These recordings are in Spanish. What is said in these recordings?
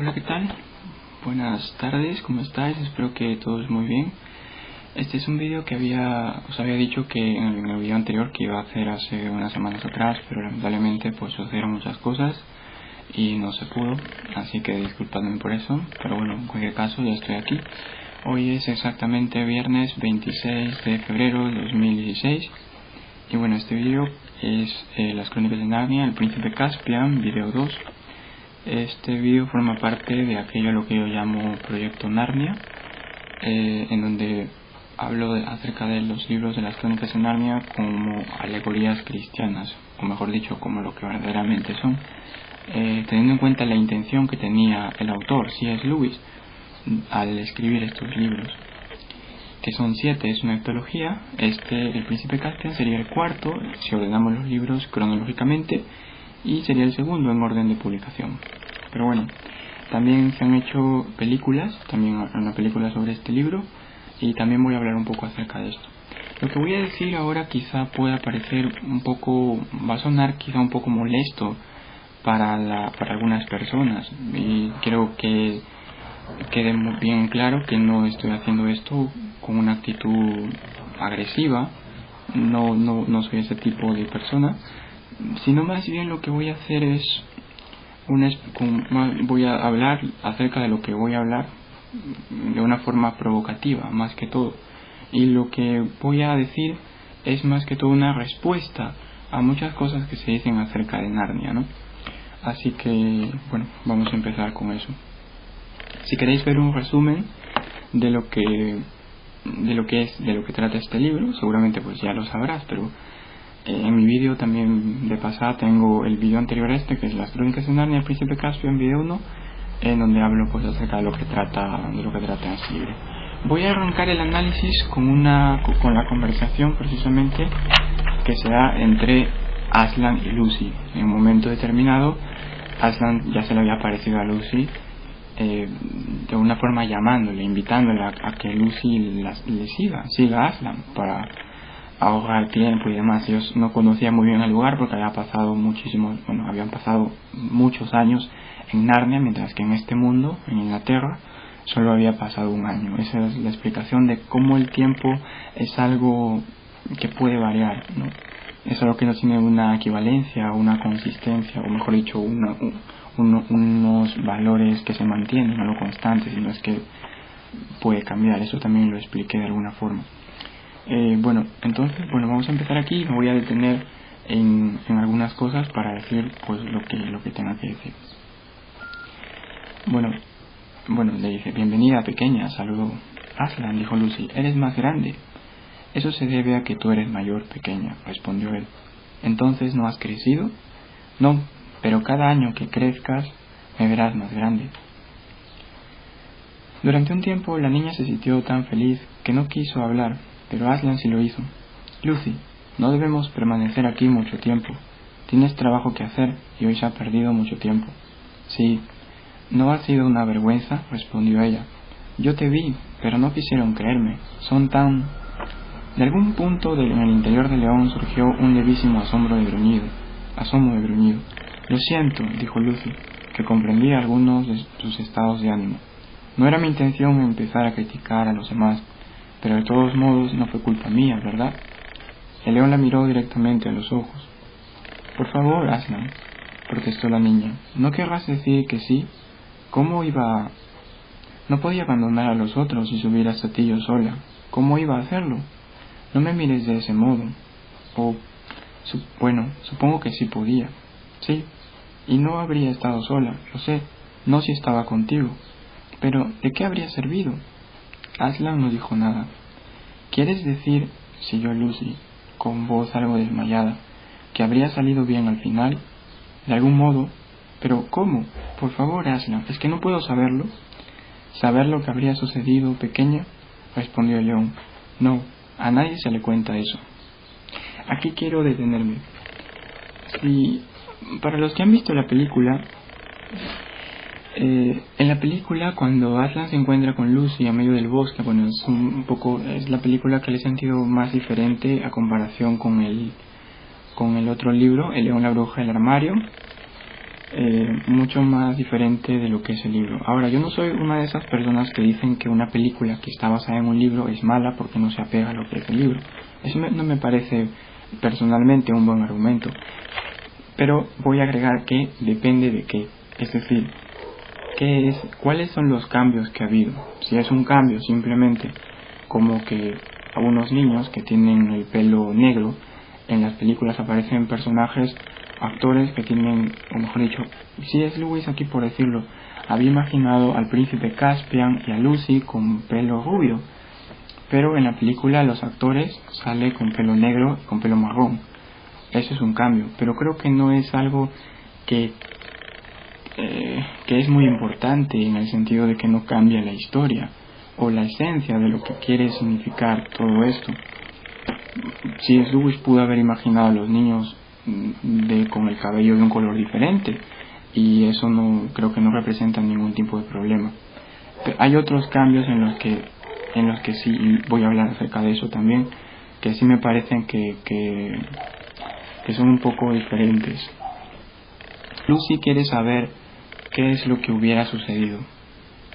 Hola, ¿qué tal? Buenas tardes, ¿cómo estáis? Espero que todos muy bien. Este es un vídeo que os había dicho que en el vídeo anterior que iba a hacer hace unas semanas atrás, pero lamentablemente pues sucedieron muchas cosas y no se pudo, así que disculpadme por eso, pero bueno, en cualquier caso ya estoy aquí. Hoy es exactamente viernes 26 de febrero de 2016 y bueno, este vídeo es Las Crónicas de Narnia, El Príncipe Caspian, vídeo 2. Este vídeo forma parte de aquello a lo que yo llamo Proyecto Narnia, en donde hablo acerca de los libros de las Crónicas de Narnia como alegorías cristianas, o mejor dicho, como lo que verdaderamente son, teniendo en cuenta la intención que tenía el autor, C.S. Lewis, al escribir estos libros, que son 7, es una antología. El Príncipe Caspian sería el cuarto, si ordenamos los libros cronológicamente, y sería el segundo en orden de publicación. Pero bueno, también se han hecho películas, también una película sobre este libro, y también voy a hablar un poco acerca de esto. Lo que voy a decir ahora quizá pueda parecer un poco, va a sonar quizá un poco molesto para algunas personas, y quiero que quede muy bien claro que no estoy haciendo esto con una actitud agresiva, no soy ese tipo de persona, sino más bien lo que voy a hacer es voy a hablar acerca de lo que voy a hablar de una forma provocativa más que todo, y lo que voy a decir es más que todo una respuesta a muchas cosas que se dicen acerca de Narnia, ¿no? Así que bueno, vamos a empezar con eso. Si queréis ver un resumen de lo que trata este libro, seguramente pues ya lo sabrás, pero en mi vídeo también de pasada tengo el vídeo anterior a este, que es Las Crónicas de Narnia, El Príncipe Caspian, vídeo 1, en donde hablo pues acerca de lo que trata este libro. Voy a arrancar el análisis con la conversación precisamente que se da entre Aslan y Lucy. En un momento determinado, Aslan ya se le había parecido a Lucy, de una forma llamándole, invitándole a que Lucy le siga a Aslan para ahorrar tiempo y demás. Ellos no conocían muy bien el lugar porque habían pasado muchos años en Narnia, mientras que en este mundo, en Inglaterra, solo había pasado un año. Esa es la explicación de cómo el tiempo es algo que puede variar, ¿no? Es algo que no tiene una equivalencia, una consistencia, o mejor dicho, unos valores que se mantienen, algo constantes, sino es que puede cambiar. Eso también lo expliqué de alguna forma. Entonces vamos a empezar aquí. Me voy a detener en algunas cosas para decir pues lo que tenga que decir. Bueno, le dice: bienvenida, pequeña. Saludó. Aslan, dijo Lucy, eres más grande. Eso se debe a que tú eres mayor, pequeña, respondió él. ¿Entonces no has crecido? No, pero cada año que crezcas me verás más grande. Durante un tiempo la niña se sintió tan feliz que no quiso hablar, pero Aslan sí lo hizo. Lucy, no debemos permanecer aquí mucho tiempo. Tienes trabajo que hacer y hoy se ha perdido mucho tiempo. Sí, no ha sido una vergüenza, respondió ella. Yo te vi, pero no quisieron creerme. Son tan... De algún punto en el interior de León surgió un levísimo asombro de gruñido. Lo siento, dijo Lucy, que comprendía algunos de sus estados de ánimo. No era mi intención empezar a criticar a los demás, pero de todos modos no fue culpa mía, ¿verdad? El león la miró directamente a los ojos. Por favor, Aslan, protestó la niña, ¿no querrás decir que sí? ¿Cómo iba? No podía abandonar a los otros y subir hasta ti yo sola. ¿Cómo iba a hacerlo? No me mires de ese modo. Supongo que sí podía. Sí, y no habría estado sola, lo sé, no si estaba contigo. Pero, ¿de qué habría servido? Aslan no dijo nada. ¿Quieres decir, siguió Lucy, con voz algo desmayada, que habría salido bien al final? De algún modo. Pero, ¿cómo? Por favor, Aslan, ¿es que no puedo saberlo? ¿Saber lo que habría sucedido, pequeña? Respondió el león. No, a nadie se le cuenta eso. Aquí quiero detenerme. Para los que han visto la película, en la película cuando Aslan se encuentra con Lucy a medio del bosque, es la película que le he sentido más diferente a comparación con el otro libro, El león, la bruja, el armario. mucho más diferente de lo que es el libro. Ahora, yo no soy una de esas personas que dicen que una película que está basada en un libro es mala porque no se apega a lo que es el libro. Eso no me parece personalmente un buen argumento. Pero voy a agregar que depende de qué. Es decir, ¿cuáles son los cambios que ha habido? Si es un cambio simplemente como que a unos niños que tienen el pelo negro, en las películas aparecen personajes, actores que tienen, o mejor dicho, C.S. Lewis, aquí por decirlo, había imaginado al príncipe Caspian y a Lucy con pelo rubio, pero en la película los actores salen con pelo negro y con pelo marrón. Eso es un cambio, pero creo que no es algo que es muy importante, en el sentido de que no cambia la historia o la esencia de lo que quiere significar todo esto. C.S. Lewis pudo haber imaginado a los niños con el cabello de un color diferente, y eso no creo que no representa ningún tipo de problema. Pero hay otros cambios en los que sí, y voy a hablar acerca de eso también, que sí me parecen que son un poco diferentes. Lucy quiere saber qué es lo que hubiera sucedido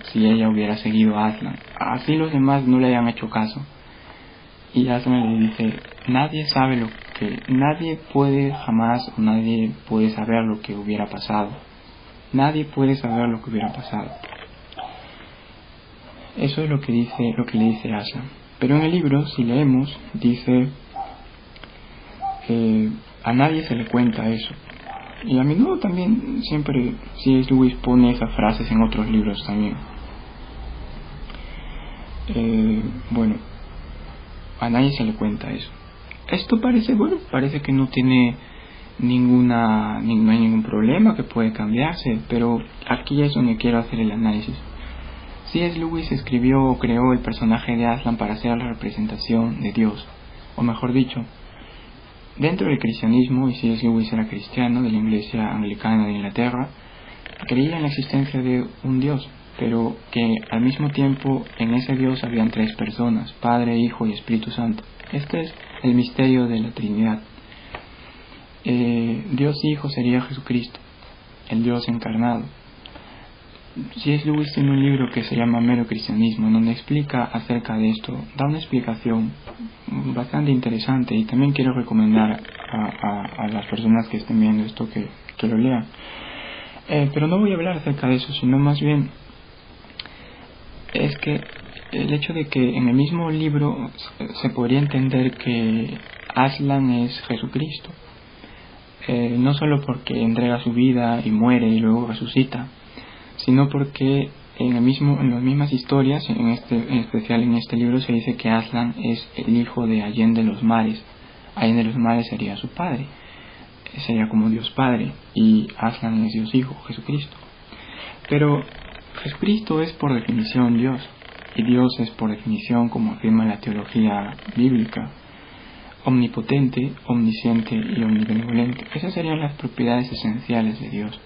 si ella hubiera seguido a Aslan, así los demás no le hayan hecho caso. Y Aslan le dice: nadie puede jamás, o nadie puede saber lo que hubiera pasado. Nadie puede saber lo que hubiera pasado. Eso es lo que le dice Aslan. Pero en el libro, si leemos, dice: a nadie se le cuenta eso. Y a menudo también, siempre C.S. Lewis pone esas frases en otros libros también. Bueno, a nadie se le cuenta eso. Esto parece que no tiene no hay ningún problema, que puede cambiarse, pero aquí es donde quiero hacer el análisis. C.S. Lewis escribió o creó el personaje de Aslan para ser la representación de Dios, o mejor dicho, dentro del cristianismo, y C.S. Lewis era cristiano de la Iglesia Anglicana de Inglaterra, creía en la existencia de un Dios, pero que al mismo tiempo en ese Dios habían tres personas: Padre, Hijo y Espíritu Santo. Este es el misterio de la Trinidad. Dios Hijo sería Jesucristo, el Dios encarnado. C.S. Lewis tiene un libro que se llama Mero Cristianismo, donde explica acerca de esto, da una explicación bastante interesante, y también quiero recomendar a las personas que estén viendo esto que lo lean. Pero no voy a hablar acerca de eso, sino más bien es que el hecho de que en el mismo libro se podría entender que Aslan es Jesucristo, no solo porque entrega su vida y muere y luego resucita, sino porque en las mismas historias, en especial en este libro, se dice que Aslan es el hijo de Allende los Mares. Allende los Mares sería su padre, sería como Dios Padre, y Aslan es Dios Hijo, Jesucristo. Pero Jesucristo es por definición Dios, y Dios es por definición, como afirma la teología bíblica, omnipotente, omnisciente y omnibenevolente. Esas serían las propiedades esenciales de Dios.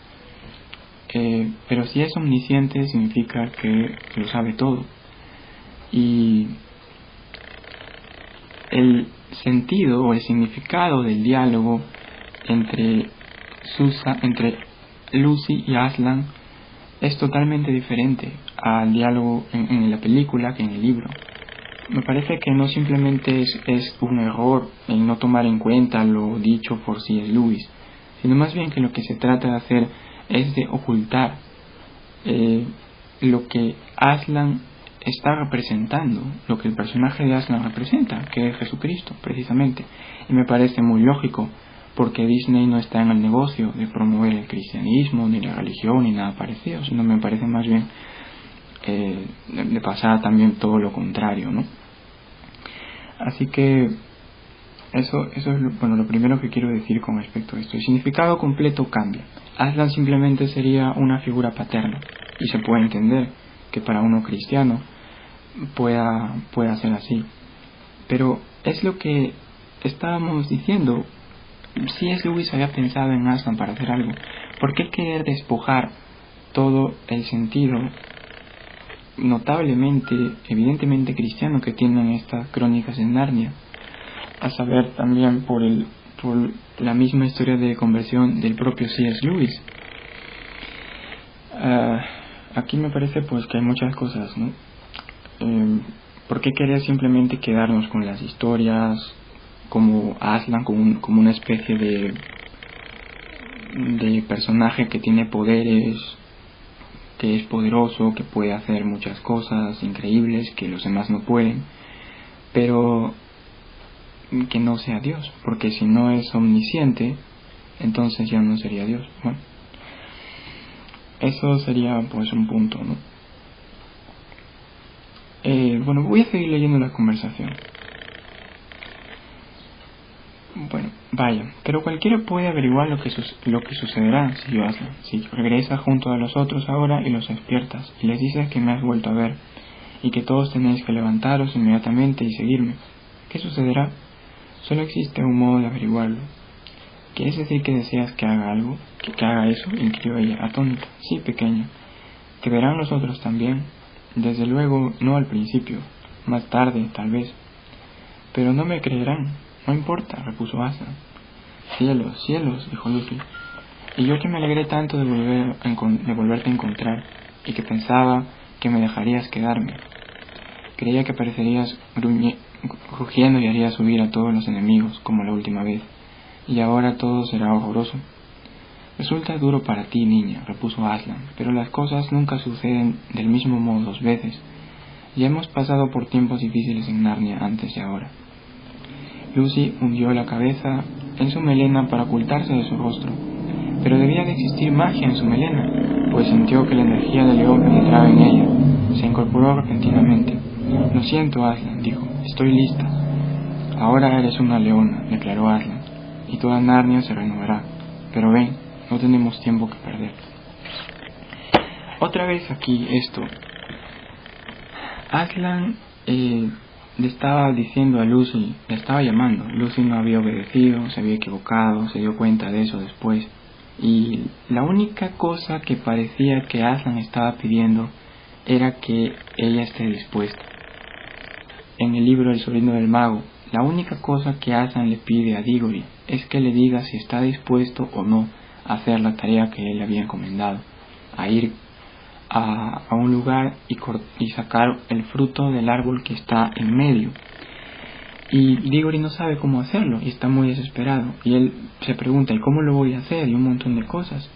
Pero si es omnisciente, significa que lo sabe todo. Y el sentido o el significado del diálogo entre Lucy y Aslan es totalmente diferente al diálogo en la película que en el libro. Me parece que no simplemente es un error en no tomar en cuenta lo dicho por C.S. Lewis, sino más bien que lo que se trata de hacer es de ocultar lo que Aslan está representando, lo que el personaje de Aslan representa, que es Jesucristo, precisamente. Y me parece muy lógico, porque Disney no está en el negocio de promover el cristianismo, ni la religión, ni nada parecido, sino me parece más bien de pasar también todo lo contrario, ¿no? Así que eso es lo primero que quiero decir con respecto a esto. El significado completo cambia. Aslan simplemente sería una figura paterna, y se puede entender que para uno cristiano pueda ser así. Pero es lo que estábamos diciendo. C.S. Lewis había pensado en Aslan para hacer algo. ¿Por qué querer despojar todo el sentido notablemente, evidentemente cristiano que tienen estas crónicas de Narnia? A saber, también por la misma historia de conversión del propio C.S. Lewis. Aquí me parece pues que hay muchas cosas, ¿no? ¿Por qué querer simplemente quedarnos con las historias como Aslan, como una especie de personaje que tiene poderes, que es poderoso, que puede hacer muchas cosas increíbles que los demás no pueden, pero que no sea Dios? Porque si no es omnisciente, entonces ya no sería Dios. Bueno, eso sería pues un punto, ¿no? Bueno, voy a seguir leyendo la conversación. Bueno, vaya, pero cualquiera puede averiguar lo que sucederá, siguió Aslan. Si regresas junto a los otros ahora y los despiertas, y les dices que me has vuelto a ver, y que todos tenéis que levantaros inmediatamente y seguirme, ¿qué sucederá? Solo existe un modo de averiguarlo. ¿Quieres decir que deseas que haga algo? ¿Que haga eso? Inquirió ella, atónita. Sí, pequeña. ¿Te verán los otros también? Desde luego, no al principio. Más tarde, tal vez. Pero no me creerán. No importa, repuso Aslan. Cielos, cielos, dijo Lucy. Y yo que me alegré tanto de volverte a encontrar, y que pensaba que me dejarías quedarme. Creía que aparecerías rugiendo y harías subir a todos los enemigos, como la última vez. Y ahora todo será horroroso. Resulta duro para ti, niña, repuso Aslan, pero las cosas nunca suceden del mismo modo dos veces. Ya hemos pasado por tiempos difíciles en Narnia antes y ahora. Lucy hundió la cabeza en su melena para ocultarse de su rostro, pero debía de existir magia en su melena, pues sintió que la energía del león penetraba en ella. Se incorporó repentinamente. Lo siento, Aslan, dijo, estoy lista. Ahora eres una leona, declaró Aslan, y toda Narnia se renovará. Pero ven, no tenemos tiempo que perder. Otra vez aquí esto. Aslan le estaba diciendo a Lucy, le estaba llamando. Lucy no había obedecido, se había equivocado, se dio cuenta de eso después. Y la única cosa que parecía que Aslan estaba pidiendo era que ella esté dispuesta. En el libro El sobrino del mago, la única cosa que Aslan le pide a Diggory es que le diga si está dispuesto o no a hacer la tarea que él le había encomendado, a ir a un lugar y sacar el fruto del árbol que está en medio. Y Diggory no sabe cómo hacerlo y está muy desesperado, y él se pregunta, ¿y cómo lo voy a hacer? Y un montón de cosas.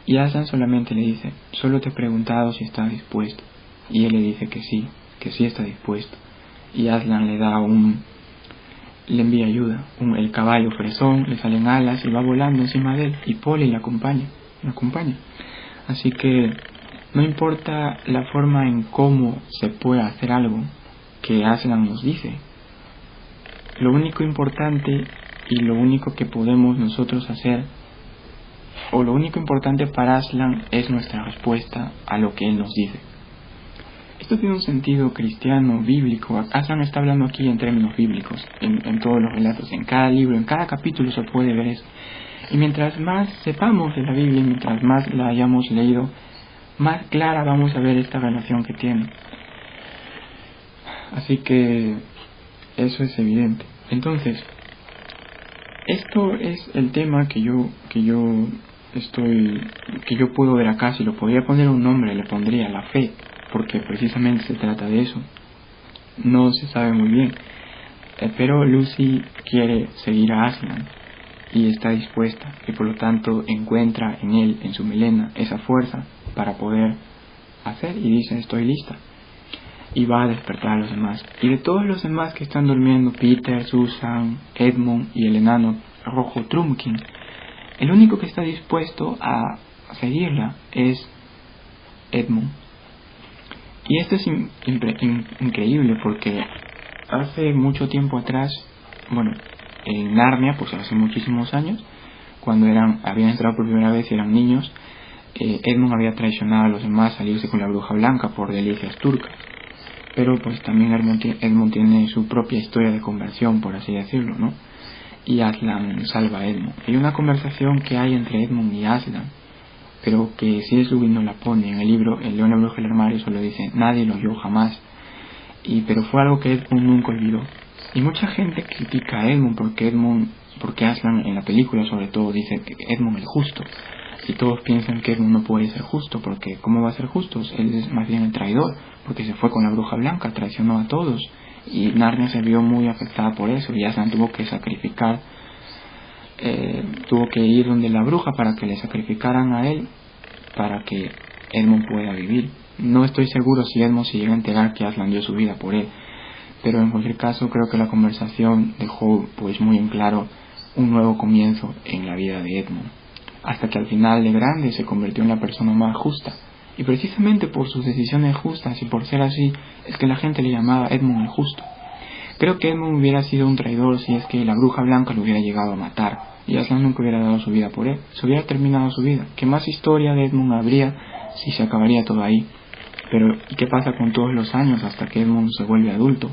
Y Aslan solamente le dice, solo te he preguntado si está dispuesto. Y él le dice que sí está dispuesto. Y Aslan le envía ayuda. El caballo fresón, le salen alas y va volando encima de él, y Polly le acompaña. Así que no importa la forma en cómo se puede hacer algo que Aslan nos dice. Lo único importante y lo único que podemos nosotros hacer, o lo único importante para Aslan, es nuestra respuesta a lo que él nos dice. Esto tiene un sentido cristiano, bíblico. Aslan está hablando aquí en términos bíblicos, en todos los relatos, en cada libro, en cada capítulo se puede ver eso. Y mientras más sepamos de la Biblia, mientras más la hayamos leído, más clara vamos a ver esta relación que tiene. Así que eso es evidente. Entonces, esto es el tema que yo puedo ver acá. Si lo podría poner un nombre, le pondría la fe, porque precisamente se trata de eso. No se sabe muy bien, pero Lucy quiere seguir a Aslan y está dispuesta, y por lo tanto encuentra en él, en su melena, esa fuerza para poder hacer, y dice, estoy lista, y va a despertar a los demás. Y de todos los demás que están durmiendo, Peter, Susan, Edmund y el enano rojo Trumpkin, el único que está dispuesto a seguirla es Edmund. Y esto es increíble, porque hace mucho tiempo atrás, en Narnia, pues hace muchísimos años, cuando habían entrado por primera vez y eran niños, Edmund había traicionado a los demás al irse con la bruja blanca por delicias turcas. Pero pues también Edmund tiene su propia historia de conversión, por así decirlo, ¿no? Y Aslan salva a Edmund. Hay una conversación que hay entre Edmund y Aslan, pero que C.S. Lewis no la pone en el libro. El león, la bruja y el armario solo dice, nadie lo oyó jamás. Pero fue algo que Edmund nunca olvidó. Y mucha gente critica a Edmund porque Aslan en la película sobre todo dice que Edmund el justo. y todos piensan que Edmund no puede ser justo, porque ¿cómo va a ser justo? Él es más bien el traidor, porque se fue con la bruja blanca, traicionó a todos, y Narnia se vio muy afectada por eso, y Aslan tuvo que sacrificar, tuvo que ir donde la bruja para que le sacrificaran a él, para que Edmund pueda vivir. No estoy seguro si Edmund se llega a enterar que Aslan dio su vida por él, pero en cualquier caso creo que la conversación dejó pues muy en claro un nuevo comienzo en la vida de Edmund, hasta que al final de grande se convirtió en la persona más justa, y precisamente por sus decisiones justas y por ser así es que la gente le llamaba Edmund el Justo. Creo que Edmund hubiera sido un traidor si es que la bruja blanca lo hubiera llegado a matar y Aslan nunca hubiera dado su vida por él, se hubiera terminado su vida. ¿Qué más historia de Edmund habría si se acabaría todo ahí? Pero ¿y qué pasa con todos los años hasta que Edmund se vuelve adulto?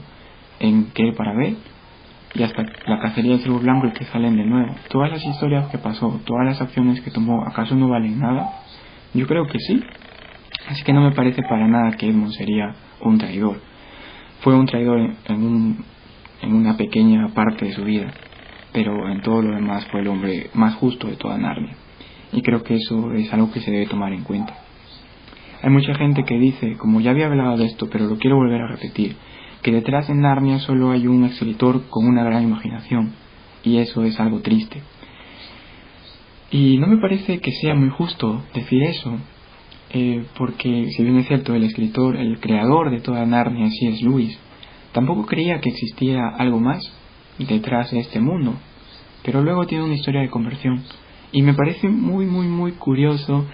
¿En qué para ver? Y hasta la cacería del ciervo blanco y que salen de nuevo. Todas las historias que pasó, todas las acciones que tomó, ¿acaso no valen nada? Yo creo que sí. Así que no me parece para nada que Edmund sería un traidor. Fue un traidor en una pequeña parte de su vida, pero en todo lo demás fue el hombre más justo de toda Narnia. Y creo que eso es algo que se debe tomar en cuenta. Hay mucha gente que dice, como ya había hablado de esto, pero lo quiero volver a repetir, que detrás de Narnia solo hay un escritor con una gran imaginación, y eso es algo triste. Y no me parece que sea muy justo decir eso, porque si bien es cierto, el escritor, el creador de toda Narnia, C.S. Lewis, tampoco creía que existiera algo más detrás de este mundo, pero luego tiene una historia de conversión, y me parece muy curioso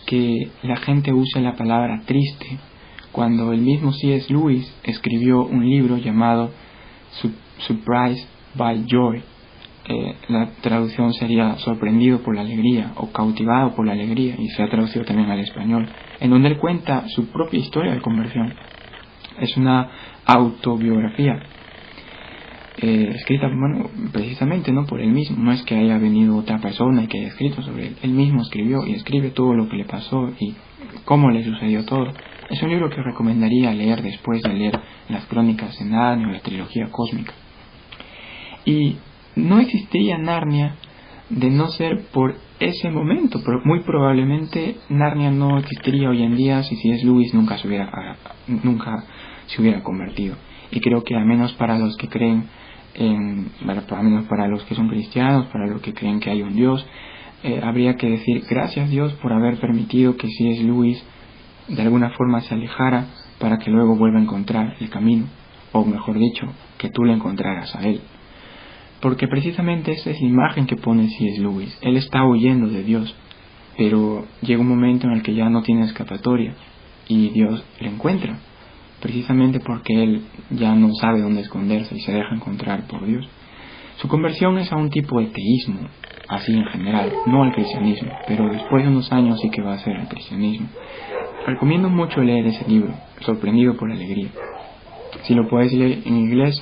que la gente use la palabra triste, cuando el mismo C.S. Lewis escribió un libro llamado Surprised by Joy. La traducción sería sorprendido por la alegría o cautivado por la alegría, y se ha traducido también al español, en donde él cuenta su propia historia de conversión. Es una autobiografía escrita, bueno, precisamente no por él mismo, no es que haya venido otra persona y que haya escrito sobre él. Él mismo escribió y escribe todo lo que le pasó y cómo le sucedió todo. Es un libro que recomendaría leer después de leer las Crónicas de Narnia o la trilogía cósmica. Y no existiría Narnia de no ser por ese momento, pero muy probablemente Narnia no existiría hoy en día si C.S. Lewis nunca se hubiera convertido. Y creo que al menos para los que creen al menos para los que son cristianos, para los que creen que hay un Dios, habría que decir gracias Dios por haber permitido que C.S. Lewis de alguna forma se alejara para que luego vuelva a encontrar el camino, o mejor dicho, que tú le encontraras a él. Porque precisamente esa es la imagen que pone C.S. Lewis. Él está huyendo de Dios, pero llega un momento en el que ya no tiene escapatoria y Dios le encuentra, precisamente porque él ya no sabe dónde esconderse y se deja encontrar por Dios. Su conversión es a un tipo de teísmo, así en general, no al cristianismo, pero después de unos años sí que va a ser el cristianismo. Recomiendo mucho leer ese libro, Sorprendido por la alegría. Si lo puedes leer en inglés,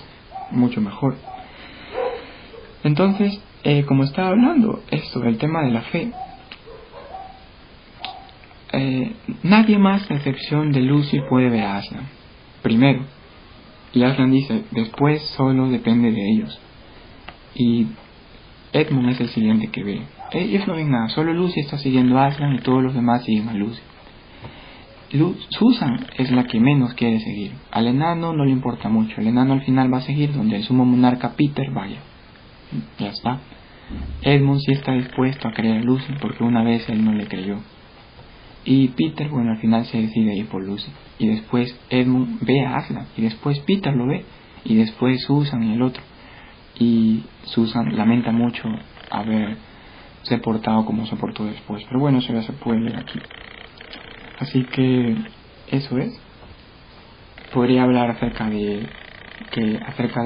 mucho mejor. Entonces, como estaba hablando, el tema de la fe, nadie más a excepción de Lucy puede ver a Aslan primero, y Aslan dice, después solo depende de ellos, y Edmund es el siguiente que ve. Ellos no ven nada, solo Lucy está siguiendo a Aslan y todos los demás siguen a Lucy. Susan es la que menos quiere seguir. Al enano no le importa mucho, el enano al final va a seguir donde el sumo monarca Peter vaya. Ya está. Edmund sí está dispuesto a creer a Lucy porque una vez él no le creyó. Y Peter, bueno, al final se decide ir por Lucy. Y después Edmund ve a Aslan. Y después Peter lo ve. Y después Susan y el otro. Y Susan lamenta mucho haberse portado como se portó después. Pero bueno, eso ya se puede leer aquí. Así que eso es. Podría hablar acerca de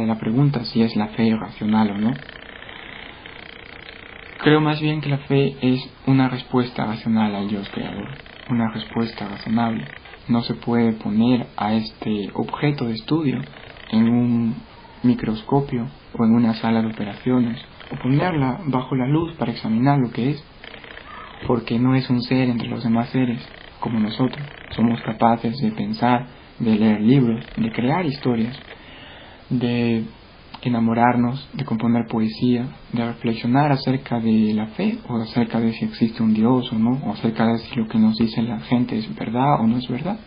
la pregunta si es la fe racional o no. Creo más bien que la fe es una respuesta racional al Dios creador, una respuesta razonable. No se puede poner a este objeto de estudio en un microscopio o en una sala de operaciones o ponerla bajo la luz para examinar lo que es, porque no es un ser entre los demás seres como nosotros. Somos capaces de pensar, de leer libros, de crear historias, de enamorarnos, de componer poesía, de reflexionar acerca de la fe, o acerca de si existe un Dios o no, o acerca de si lo que nos dice la gente es verdad o no es verdad.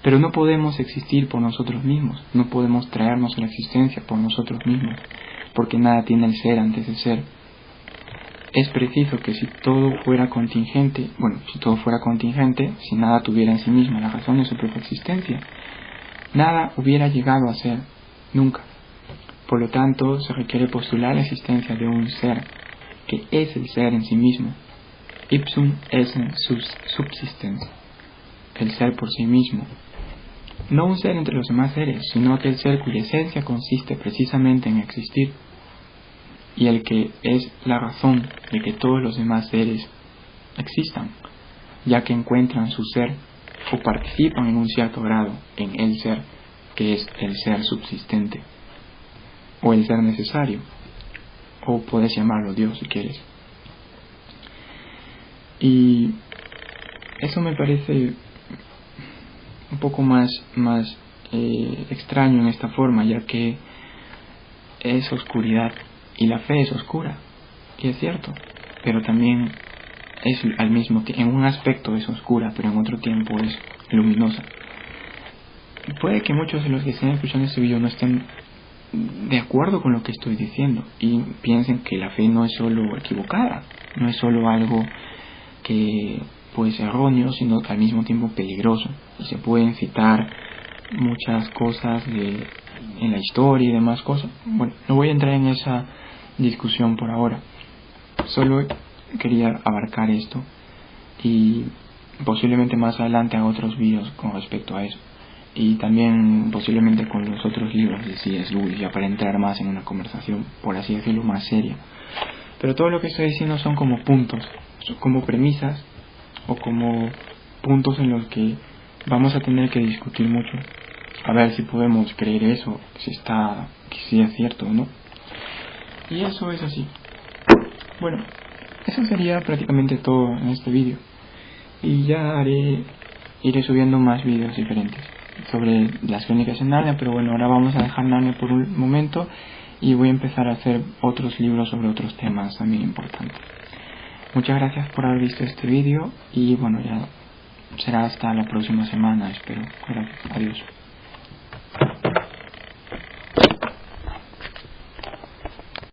Pero no podemos existir por nosotros mismos, no podemos traernos a la existencia por nosotros mismos, porque nada tiene el ser antes del ser. Es preciso que si todo fuera contingente, si nada tuviera en sí misma la razón de su propia existencia, nada hubiera llegado a ser, nunca. Por lo tanto, se requiere postular la existencia de un ser, que es el ser en sí mismo, ipsum essens subsistens, el ser por sí mismo. No un ser entre los demás seres, sino aquel ser cuya esencia consiste precisamente en existir, y el que es la razón de que todos los demás seres existan, ya que encuentran su ser o participan en un cierto grado en el ser, que es el ser subsistente, o el ser necesario, o puedes llamarlo Dios si quieres. Y eso me parece un poco más extraño en esta forma, ya que es oscuridad y la fe es oscura, y es cierto, pero también es al mismo tiempo, en un aspecto es oscura, pero en otro tiempo es luminosa. Puede que muchos de los que estén escuchando este video no estén de acuerdo con lo que estoy diciendo y piensen que la fe no es solo equivocada, no es solo algo que puede ser erróneo, sino al mismo tiempo peligroso, y se pueden citar muchas cosas en la historia y demás cosas. Bueno, no voy a entrar en esa discusión por ahora, solo quería abarcar esto y posiblemente más adelante haga otros videos con respecto a eso, y también posiblemente con los otros libros de C.S. Lewis, ya para entrar más en una conversación, por así decirlo, más seria. Pero todo lo que estoy diciendo son como puntos, son como premisas o como puntos en los que vamos a tener que discutir mucho, a ver si podemos creer eso, si es cierto o no. Y eso es así. Bueno, eso sería prácticamente todo en este vídeo, y ya iré subiendo más vídeos diferentes sobre las crónicas de Narnia, pero bueno, ahora vamos a dejar Narnia por un momento y voy a empezar a hacer otros libros sobre otros temas también importantes. Muchas gracias por haber visto este vídeo y bueno, ya será hasta la próxima semana, espero. Gracias, adiós.